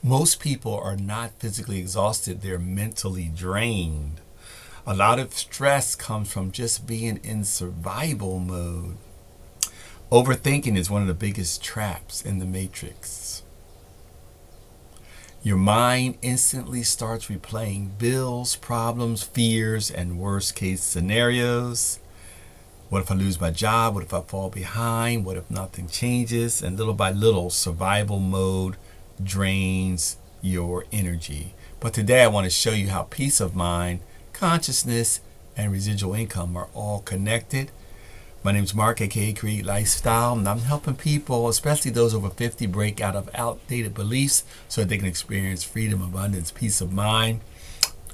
Most people are not physically exhausted, they're mentally drained. A lot of stress comes from just being in survival mode. Overthinking is one of the biggest traps in the matrix. Your mind instantly starts replaying bills, problems, fears, and worst case scenarios. What if I lose my job? What if I fall behind? What if nothing changes? And little by little, survival mode drains your energy. But today I want to show you how peace of mind, consciousness, and residual income are all connected. My name is Mark, aka Create Lifestyle, and I'm helping people, especially those over 50, break out of outdated beliefs so that they can experience freedom, abundance, peace of mind,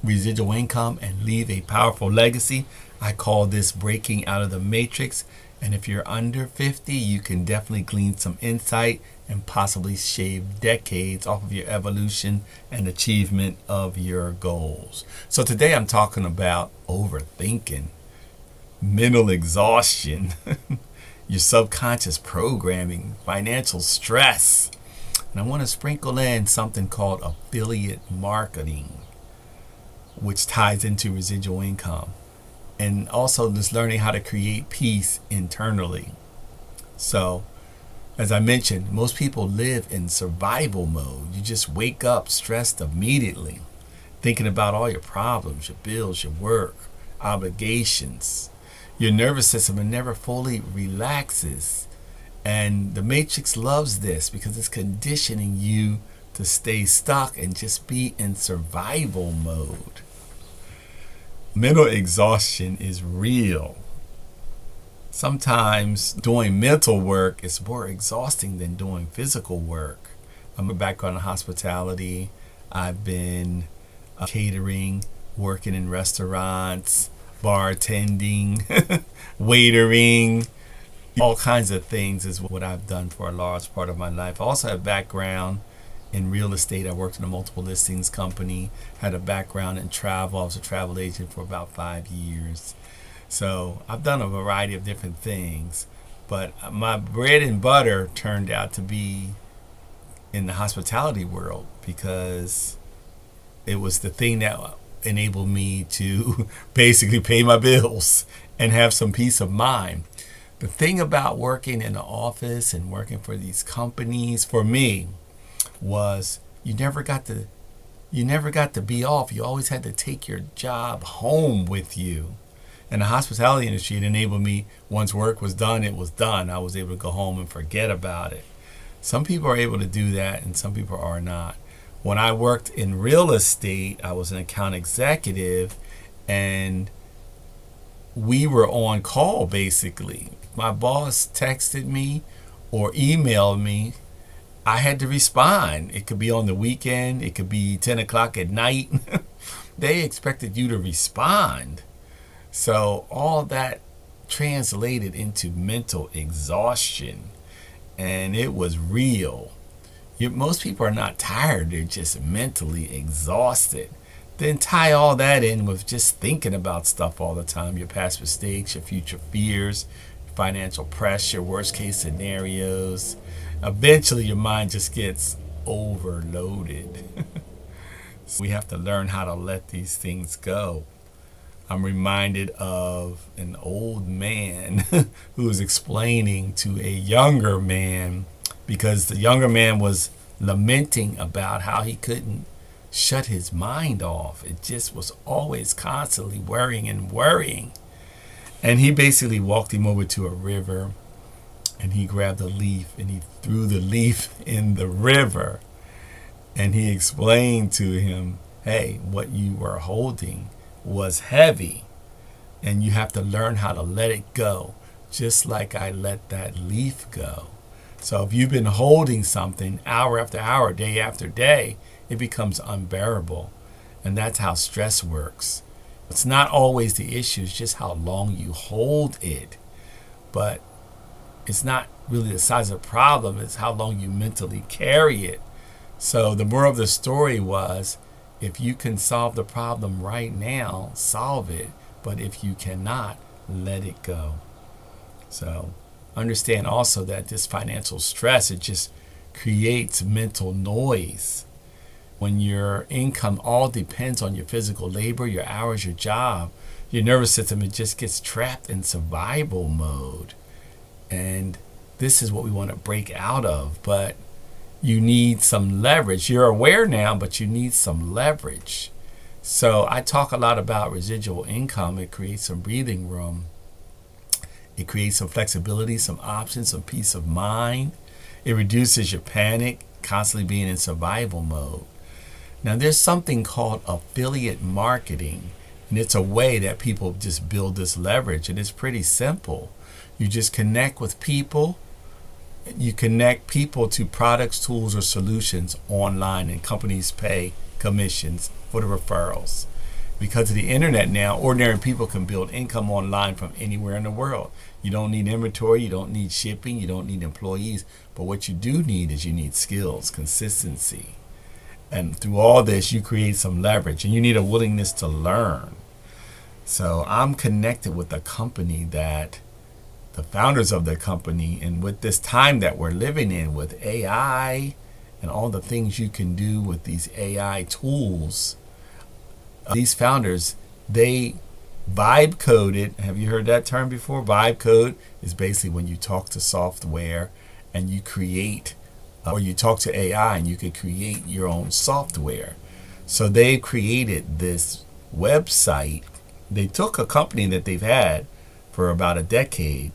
residual income, and leave a powerful legacy. I call this breaking out of the matrix. And if you're under 50, you can definitely glean some insight and possibly shave decades off of your evolution and achievement of your goals. So today I'm talking about overthinking, mental exhaustion, your subconscious programming, financial stress. And I want to sprinkle in something called affiliate marketing, which ties into residual income. And also just learning how to create peace internally. So, as I mentioned, most people live in survival mode. You just wake up stressed immediately, thinking about all your problems, your bills, your work, obligations. Your nervous system never fully relaxes. And the matrix loves this because it's conditioning you to stay stuck and just be in survival mode. Mental exhaustion is real. Sometimes doing mental work is more exhausting than doing physical work. I'm a background in hospitality. I've been catering, working in restaurants, bartending, waitering, all kinds of things is what I've done for a large part of my life. I also have background in real estate. I worked in a multiple listings company, had a background in travel. I was a travel agent for about 5 years. So I've done a variety of different things, but my bread and butter turned out to be in the hospitality world because it was the thing that enabled me to basically pay my bills and have some peace of mind. The thing about working in the office and working for these companies, for me, was you never got to be off. You always had to take your job home with you. In the hospitality industry, it enabled me, once work was done, it was done. I was able to go home and forget about it. Some people are able to do that and some people are not. When I worked in real estate, I was an account executive and we were on call basically. My boss texted me or emailed me, I had to respond. It could be on the weekend. It could be 10 o'clock at night. They expected you to respond. So all that translated into mental exhaustion. And it was real. Most people are not tired. They're just mentally exhausted. Then tie all that in with just thinking about stuff all the time. Your past mistakes, your future fears, financial pressure, worst case scenarios. Eventually your mind just gets overloaded. So we have to learn how to let these things go. I'm reminded of an old man who was explaining to a younger man because the younger man was lamenting about how he couldn't shut his mind off. It just was always constantly worrying and worrying. And he basically walked him over to a river and he grabbed a leaf and he threw the leaf in the river. And he explained to him, hey, what you were holding was heavy and you have to learn how to let it go, just like I let that leaf go. So if you've been holding something hour after hour, day after day, it becomes unbearable. And that's how stress works. It's not always the issue, it's just how long you hold it. But it's not really the size of the problem, it's how long you mentally carry it. So the moral of the story was, if you can solve the problem right now, solve it. But if you cannot, let it go. So understand also that this financial stress, it just creates mental noise. When your income all depends on your physical labor, your hours, your job, your nervous system, it just gets trapped in survival mode. And this is what we want to break out of. But you need some leverage. You're aware now, but you need some leverage. So I talk a lot about residual income. It creates some breathing room. It creates some flexibility, some options, some peace of mind. It reduces your panic, constantly being in survival mode. Now, there's something called affiliate marketing, and it's a way that people just build this leverage, and it's pretty simple. You just connect with people. You connect people to products, tools, or solutions online, and companies pay commissions for the referrals. Because of the internet now, ordinary people can build income online from anywhere in the world. You don't need inventory, you don't need shipping, you don't need employees, but what you do need is you need skills, consistency. And through all this, you create some leverage, and you need a willingness to learn. So I'm connected with a company that the founders of the company, and with this time that we're living in with AI and all the things you can do with these AI tools, these founders, they vibe coded. Have you heard that term before? Vibe code is basically when you talk to software and you create, or you talk to AI and you can create your own software. So they've created this website. They took a company that they've had for about a decade,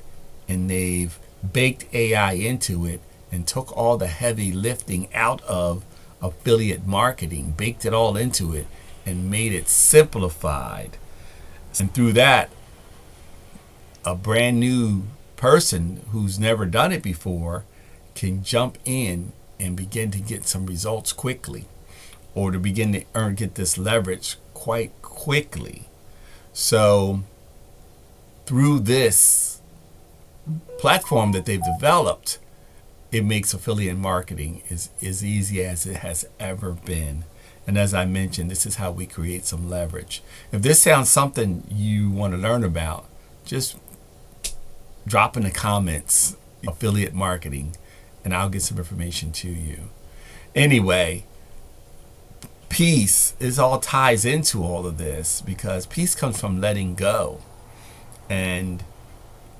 and they've baked AI into it and took all the heavy lifting out of affiliate marketing, baked it all into it, and made it simplified. And through that, a brand new person who's never done it before can jump in and begin to get some results quickly, or to begin to get this leverage quite quickly. So through this platform that they've developed, it makes affiliate marketing as easy as it has ever been. And as I mentioned, this is how we create some leverage. If this sounds something you want to learn about, just drop in the comments affiliate marketing, and I'll get some information to you. Anyway, peace is all ties into all of this, because peace comes from letting go. And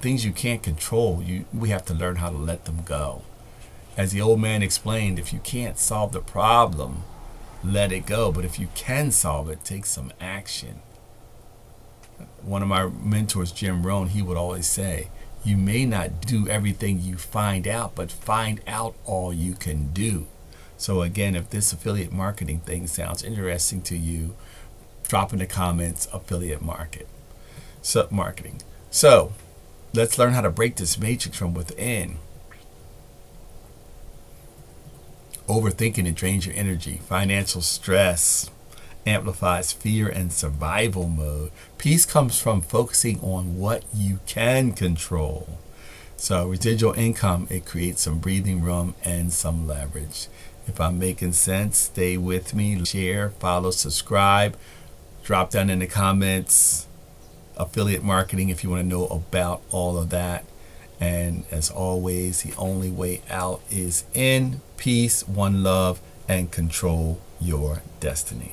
things you can't control, we have to learn how to let them go. As the old man explained, if you can't solve the problem, let it go. But if you can solve it, take some action. One of my mentors, Jim Rohn, he would always say, you may not do everything you find out, but find out all you can do. So again, if this affiliate marketing thing sounds interesting to you, drop in the comments affiliate marketing. So let's learn how to break this matrix from within. Overthinking, it drains your energy. Financial stress amplifies fear and survival mode. Peace comes from focusing on what you can control. So residual income, it creates some breathing room and some leverage. If I'm making sense, stay with me. Share, follow, subscribe. Drop down in the comments affiliate marketing if you want to know about all of that. And as always, the only way out is in. Peace, one love, and control your destiny.